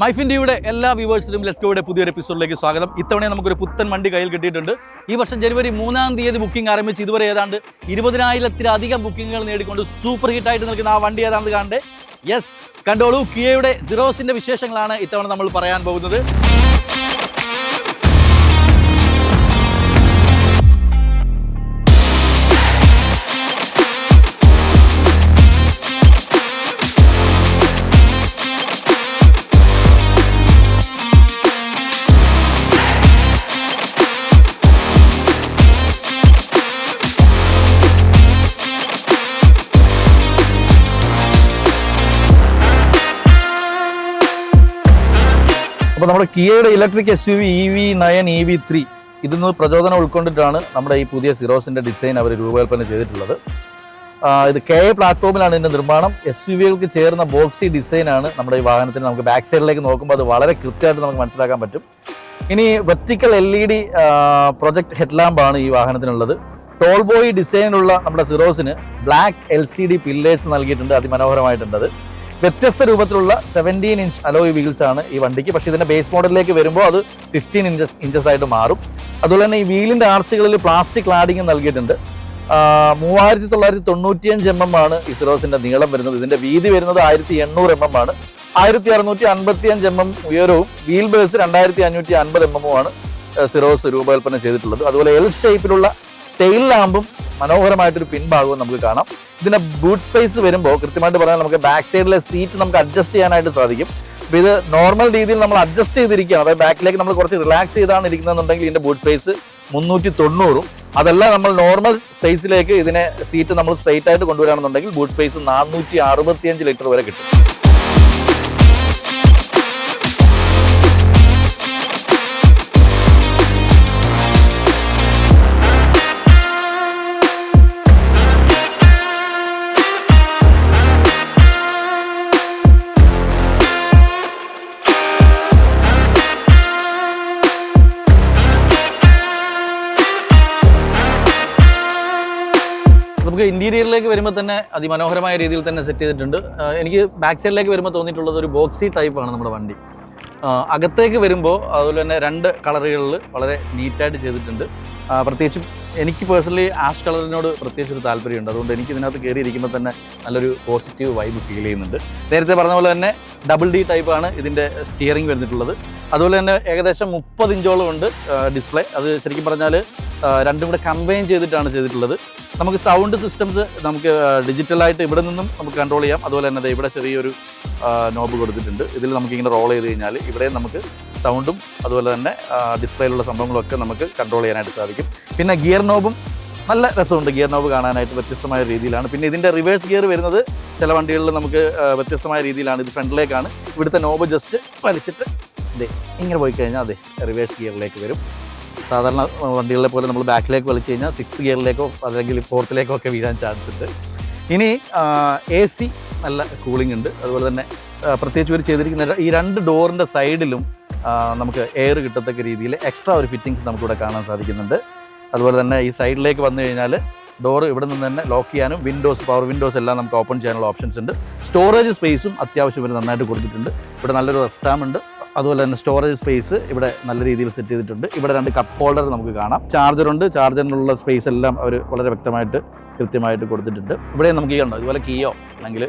മൈഫിൻ്റെയുടെ എല്ലാ വ്യൂവേഴ്സിനും ലെറ്റ്സ്ഗോയുടെ പുതിയൊരു എപ്പിസോഡിലേക്ക് സ്വാഗതം. ഇത്തവണ നമുക്കൊരു പുത്തൻ വണ്ടി കയ്യിൽ കിട്ടിയിട്ടുണ്ട്. ഈ വർഷം ജനുവരി 3-ാം തീയതി ബുക്കിംഗ് ആരംഭിച്ച് ഇതുവരെ ഏതാണ്ട് 20,000-ത്തിലധികം ബുക്കിങ്ങുകൾ നേടിക്കൊണ്ട് സൂപ്പർ ഹിറ്റായിട്ട് നിൽക്കുന്ന ആ വണ്ടി ഏതാണെന്ന് കാണണ്ടേ? യെസ്, കണ്ടോളൂ. കിയയുടെ സിറോസിൻ്റെ വിശേഷങ്ങളാണ് ഇത്തവണ നമ്മൾ പറയാൻ പോകുന്നത്. അപ്പോൾ നമ്മുടെ കിയയുടെ ഇലക്ട്രിക് SUV EV9 EV3 ഇതിൽ നിന്ന് പ്രചോദനം ഉൾക്കൊണ്ടിട്ടാണ് നമ്മുടെ ഈ പുതിയ സിറോസിൻ്റെ ഡിസൈൻ അവർ രൂപകൽപ്പന ചെയ്തിട്ടുള്ളത്. ഇത് KA പ്ലാറ്റ്ഫോമിലാണ് ഇതിൻ്റെ നിർമ്മാണം. SUVകൾക്ക് ചേർന്ന ബോക്സി ഡിസൈനാണ് നമ്മുടെ ഈ വാഹനത്തിന്. നമുക്ക് ബാക്ക് സൈഡിലേക്ക് നോക്കുമ്പോൾ അത് വളരെ കൃത്യമായിട്ട് നമുക്ക് മനസ്സിലാക്കാൻ പറ്റും. ഇനി വെർട്ടിക്കൽ LED പ്രൊജക്ട് ഹെഡ്ലാമ്പാണ് ഈ വാഹനത്തിനുള്ളത്. ടോൾ ബോയ് ഡിസൈനുള്ള നമ്മുടെ സിറോസിന് ബ്ലാക്ക് LCD പില്ലേഴ്സ് നൽകിയിട്ടുണ്ട്. അതിമനോഹരമായിട്ടുണ്ട്. വ്യത്യസ്ത രൂപത്തിലുള്ള 17 ഇഞ്ച് അലോയ് വീൽസ് ആണ് ഈ വണ്ടിക്ക്. പക്ഷേ ഇതിൻ്റെ ബേസ് മോഡലിലേക്ക് വരുമ്പോൾ അത് 15 ഇഞ്ചസ് ആയിട്ട് മാറും. അതുപോലെ തന്നെ ഈ വീലിൻ്റെ ആർച്ചുകളിൽ പ്ലാസ്റ്റിക് ക്ലാഡിങ് നൽകിയിട്ടുണ്ട്. 3995 mm ആണ് ഈ സിറോസിൻ്റെ നീളം വരുന്നത്. ഇതിൻ്റെ വീതി വരുന്നത് 1800 mm ആണ്. 1655 mm ഉയരവും വീൽ ബേസ് 2550 mm ആണ് സിറോസ് രൂപകൽപ്പന ചെയ്തിട്ടുള്ളത്. അതുപോലെ L ഷേപ്പിലുള്ള ടെയിൽ ലാമ്പും മനോഹരമായിട്ടൊരു പിൻഭാഗവും നമുക്ക് കാണാം. ഇതിന്റെ ബൂട്ട് സ്പേസ് വരുമ്പോൾ കൃത്യമായിട്ട് പറഞ്ഞാൽ നമുക്ക് ബാക്ക് സൈഡിലെ സീറ്റ് നമുക്ക് അഡ്ജസ്റ്റ് ചെയ്യാനായിട്ട് സാധിക്കും. അപ്പോൾ ഇത് നോർമൽ രീതിയിൽ നമ്മൾ അഡ്ജസ്റ്റ് ചെയ്തിരിക്കുകയാണ്. അതായത് ബാക്കിലേക്ക് നമ്മൾ കുറച്ച് റിലാക്സ് ചെയ്താണ് ഇരിക്കുന്നതെന്നുണ്ടെങ്കിൽ ഇതിന്റെ ബൂട്ട് സ്പേസ് 390. അതല്ല, നമ്മൾ നോർമൽ സ്പേസിലേക്ക് ഇതിനെ സീറ്റ് നമ്മൾ സ്ട്രെയിറ്റ് ആയിട്ട് കൊണ്ടുവരാണെന്നുണ്ടെങ്കിൽ ബൂട്ട് സ്പേസ് 465 ലിറ്റർ വരെ കിട്ടും. നമുക്ക് ഇന്റീരിയറിലേക്ക് വരുമ്പോൾ തന്നെ അതിമനോഹരമായ രീതിയിൽ തന്നെ സെറ്റ് ചെയ്തിട്ടുണ്ട്. എനിക്ക് ബാക്ക് സൈഡിലേക്ക് വരുമ്പോൾ തോന്നിയിട്ടുള്ളത് ഒരു ബോക്സി ടൈപ്പാണ് നമ്മുടെ വണ്ടി. അകത്തേക്ക് വരുമ്പോൾ അതുപോലെ തന്നെ 2 കളറുകളിൽ വളരെ നീറ്റായിട്ട് ചെയ്തിട്ടുണ്ട്. പ്രത്യേകിച്ചും എനിക്ക് പേഴ്സണലി ആഷ് കളറിനോട് പ്രത്യേകിച്ചൊരു താല്പര്യമുണ്ട്. അതുകൊണ്ട് എനിക്ക് ഇതിനകത്ത് കയറിയിരിക്കുമ്പോൾ തന്നെ നല്ലൊരു പോസിറ്റീവ് വൈബ് ഫീൽ ചെയ്യുന്നുണ്ട്. നേരത്തെ പറഞ്ഞ പോലെ തന്നെ ഡബിൾ ടൈപ്പാണ് ഇതിൻ്റെ സ്റ്റിയറിംഗ് വരുന്നിട്ടുള്ളത്. അതുപോലെ തന്നെ ഏകദേശം 30 ഇഞ്ചോളം ഉണ്ട് ഡിസ്പ്ലേ. അത് ശരിക്കും പറഞ്ഞാൽ രണ്ടും കൂടെ കമ്പൈൻ ചെയ്തിട്ടാണ് ചെയ്തിട്ടുള്ളത്. നമുക്ക് സൗണ്ട് സിസ്റ്റംസ് നമുക്ക് ഡിജിറ്റലായിട്ട് ഇവിടെ നിന്നും നമുക്ക് കൺട്രോൾ ചെയ്യാം. അതുപോലെ തന്നെ ഇവിടെ ചെറിയൊരു നോബ് കൊടുത്തിട്ടുണ്ട്. ഇതിൽ നമുക്കിങ്ങനെ റോൾ ചെയ്ത് കഴിഞ്ഞാൽ ഇവിടെ നമുക്ക് സൗണ്ടും അതുപോലെ തന്നെ ഡിസ്പ്ലേയിലുള്ള സംഭവങ്ങളൊക്കെ നമുക്ക് കൺട്രോൾ ചെയ്യാനായിട്ട് സാധിക്കും. പിന്നെ ഗിയർ നോബും നല്ല രസമുണ്ട്. ഗിയർ നോബ് കാണാനായിട്ട് വ്യത്യസ്തമായ രീതിയിലാണ്. പിന്നെ ഇതിൻ്റെ റിവേഴ്സ് ഗിയർ വരുന്നത് ചില വണ്ടികളിൽ നമുക്ക് വ്യത്യസ്തമായ രീതിയിലാണ്. ഇത് ഫ്രണ്ടിലേക്കാണ്. ഇവിടുത്തെ നോബ് ജസ്റ്റ് വലിച്ചിട്ട് അതെ ഇങ്ങനെ പോയി കഴിഞ്ഞാൽ അതെ റിവേഴ്സ് ഗിയറിലേക്ക് വരും. സാധാരണ വണ്ടികളെ പോലെ നമ്മൾ ബാക്കിലേക്ക് വലിച്ചു കഴിഞ്ഞാൽ 6th ഗിയറിലേക്കോ അല്ലെങ്കിൽ 4th ഒക്കെ വീഴാൻ ചാൻസ് ഉണ്ട്. ഇനി AC നല്ല കൂളിംഗ് ഉണ്ട്. അതുപോലെ തന്നെ പ്രത്യേകിച്ച് ഇവർ ചെയ്തിരിക്കുന്ന ഈ 2 ഡോറിൻ്റെ സൈഡിലും നമുക്ക് എയർ കിട്ടത്തക്ക രീതിയിൽ എക്സ്ട്രാ ഒരു ഫിറ്റിങ്സ് നമുക്കിവിടെ കാണാൻ സാധിക്കുന്നുണ്ട്. അതുപോലെ തന്നെ ഈ സൈഡിലേക്ക് വന്നു കഴിഞ്ഞാൽ ഡോറ് ഇവിടെ നിന്ന് തന്നെ ലോക്ക് ചെയ്യാനും പവർ വിൻഡോസ് എല്ലാം നമുക്ക് ഓപ്പൺ ചെയ്യാനുള്ള ഓപ്ഷൻസ് ഉണ്ട്. സ്റ്റോറേജ് സ്പേസും അത്യാവശ്യം ഇവർ നന്നായിട്ട് കൊടുത്തിട്ടുണ്ട്. ഇവിടെ നല്ലൊരു റെസ്റ്റാം ഉണ്ട്. അതുപോലെ തന്നെ സ്റ്റോറേജ് സ്പേസ് ഇവിടെ നല്ല രീതിയിൽ സെറ്റ് ചെയ്തിട്ടുണ്ട്. ഇവിടെ 2 കപ്പ് ഹോൾഡർ നമുക്ക് കാണാം. ചാർജറുണ്ട്. ചാർജറിനുള്ള സ്പേസ് എല്ലാം അവർ വളരെ വ്യക്തമായിട്ട് കൃത്യമായിട്ട് കൊടുത്തിട്ടുണ്ട്. ഇവിടെ നമുക്ക് കണ്ടോ ഇതുപോലെ കീയോ അല്ലെങ്കിൽ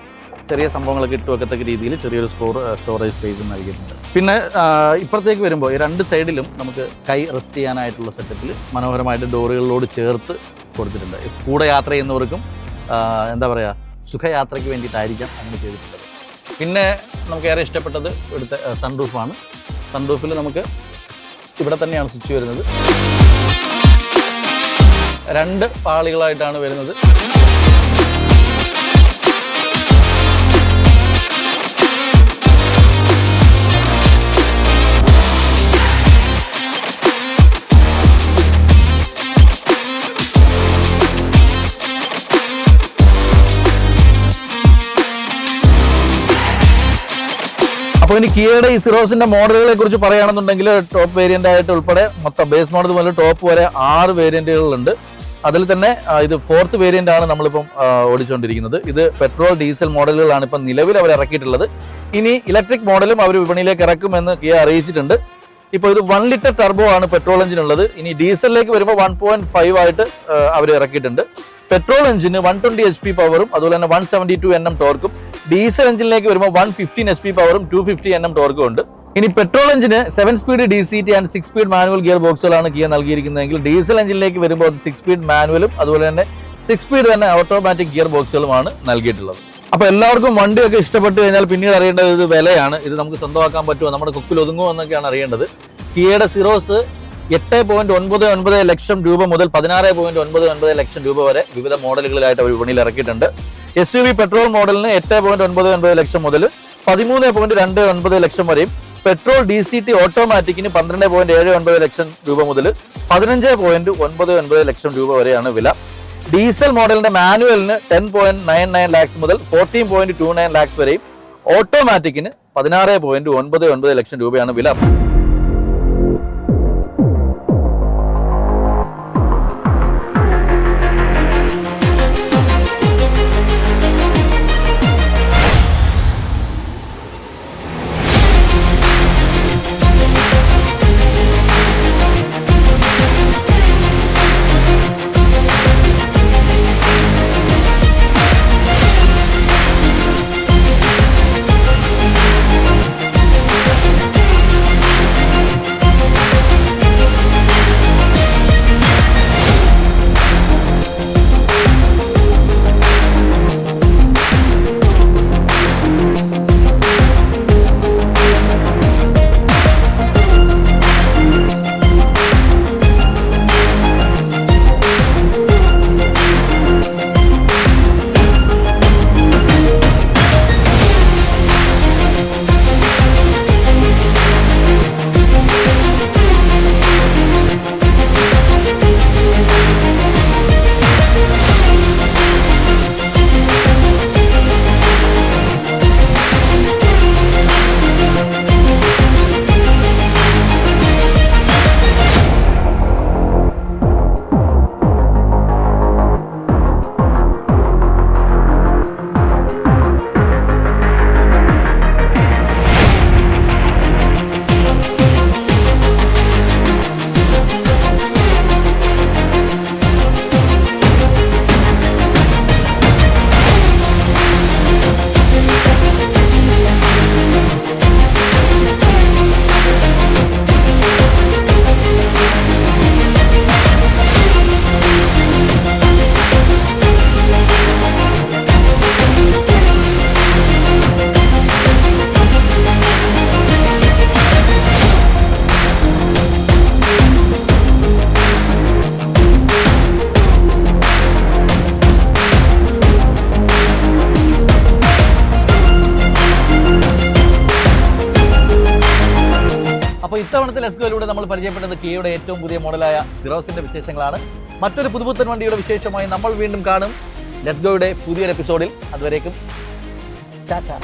ചെറിയ സംഭവങ്ങളൊക്കെ ഇട്ട് വെക്കത്തക്ക രീതിയിൽ ചെറിയൊരു സ്റ്റോറേജ് സ്പേസും നൽകിയിട്ടുണ്ട്. പിന്നെ ഇപ്പുറത്തേക്ക് വരുമ്പോൾ ഈ 2 സൈഡിലും നമുക്ക് കൈ റെസ്റ്റ് ചെയ്യാനായിട്ടുള്ള സെറ്റപ്പിൽ മനോഹരമായിട്ട് ഡോറുകളിലോട് ചേർത്ത് കൊടുത്തിട്ടുണ്ട്. കൂടെ യാത്ര ചെയ്യുന്നവർക്കും എന്താ പറയുക സുഖയാത്രയ്ക്ക് വേണ്ടിയിട്ടായിരിക്കാം അങ്ങനെ ചെയ്തിട്ടുള്ളത്. പിന്നെ നമുക്ക് ഏറെ ഇഷ്ടപ്പെട്ടത് ഇവിടുത്തെ സൺറൂഫാണ്. സൺറൂഫിൽ നമുക്ക് ഇവിടെ തന്നെയാണ് സ്വിച്ച് വരുന്നത്. 2 പാളികളായിട്ടാണ് വരുന്നത്. അപ്പോൾ ഇനി കിയയുടെ ഈ സിറോസിൻ്റെ മോഡലുകളെ കുറിച്ച് പറയുകയാണെന്നുണ്ടെങ്കിൽ ടോപ്പ് വേരിയൻ്റ് ആയിട്ട് ഉൾപ്പെടെ മൊത്തം ബേസ് മോഡൽ മുതൽ ടോപ്പ് വരെ 6 വേരിയൻറ്റുകളുണ്ട്. അതിൽ തന്നെ ഇത് 4th വേരിയന്റ് ആണ് നമ്മളിപ്പം ഓടിച്ചുകൊണ്ടിരിക്കുന്നത്. ഇത് പെട്രോൾ ഡീസൽ മോഡലുകളാണ് ഇപ്പം നിലവിൽ അവർ ഇറക്കിയിട്ടുള്ളത്. ഇനി ഇലക്ട്രിക് മോഡലും അവർ വിപണിയിലേക്ക് ഇറക്കുമെന്ന് കിയ അറിയിച്ചിട്ടുണ്ട്. ഇപ്പോൾ ഇത് 1 ലിറ്റർ ടർബോ ആണ് പെട്രോൾ എഞ്ചിൻ ഉള്ളത്. ഇനി ഡീസലിലേക്ക് വരുമ്പോൾ 1.5 ആയിട്ട് അവർ ഇറക്കിയിട്ടുണ്ട്. പെട്രോൾ എഞ്ചിന് 120 HP പവറും അതുപോലെ തന്നെ 172 Nm ടോർക്കും, ഡീസൽ എഞ്ചിനിലേക്ക് വരുമ്പോൾ 115 HP പവറും 250 Nm ടോർക്കും ഉണ്ട്. ഇനി പെട്രോൾ എഞ്ചിന് 7 speed DCT and 6 speed manual gear ബോക്സുകളാണ് കിയ നൽകിയിരിക്കുന്നതെങ്കിൽ ഡീസൽ എഞ്ചിനിലേക്ക് വരുമ്പോൾ 6 സ്പീഡ് മാനുവലും അതുപോലെ തന്നെ 6 സ്പീഡ് തന്നെ ഓട്ടോമാറ്റിക് ഗിയർ ബോക്സുകളുമാണ് നൽകിയിട്ടുള്ളത്. അപ്പോൾ എല്ലാവർക്കും വണ്ടിയൊക്കെ ഇഷ്ടപ്പെട്ട് കഴിഞ്ഞാൽ പിന്നീട് അറിയേണ്ടത് ഇത് വിലയാണ്. ഇത് നമുക്ക് സ്വന്തമാക്കാൻ പറ്റുമോ, നമ്മുടെ കുക്കിൽ ഒതുങ്ങുമോ എന്നൊക്കെയാണ് അറിയേണ്ടത്. കിയയുടെ സിറോസ് 8.99 ലക്ഷം രൂപ മുതൽ 16.99 ലക്ഷം രൂപ വരെ വിവിധ മോഡലുകളിലായിട്ട് അവർ വിപണിയിൽ ഇറക്കിയിട്ടുണ്ട്. SUV പെട്രോൾ മോഡലിന് 8.99 ലക്ഷം മുതൽ 13.29 ലക്ഷം വരെയും, പെട്രോൾ DCT ഓട്ടോമാറ്റിക്കിന് 12.79 ലക്ഷം രൂപ മുതൽ 15.99 ലക്ഷം രൂപ വരെയാണ് വില. ഡീസൽ മോഡലിന്റെ മാനുവലിന് 10.99 ലാക്സ് മുതൽ 14.29 ലാക്സ് വരെയും, ഓട്ടോമാറ്റിക്കിന് 16.99 ലക്ഷം രൂപയാണ് വില. അപ്പോൾ ഇത്തവണത്തെ ലെറ്റ്സ് ഗോയിലൂടെ നമ്മൾ പരിചയപ്പെട്ടത് കിയയുടെ ഏറ്റവും പുതിയ മോഡലായ സിറോസിന്റെ വിശേഷങ്ങളാണ്. മറ്റൊരു പുതുപുത്തൻ വണ്ടിയുടെ വിശേഷമായി നമ്മൾ വീണ്ടും കാണും ലെറ്റ്സ് ഗോയുടെ പുതിയൊരു എപ്പിസോഡിൽ. അതുവരേക്കും ടാറ്റാ.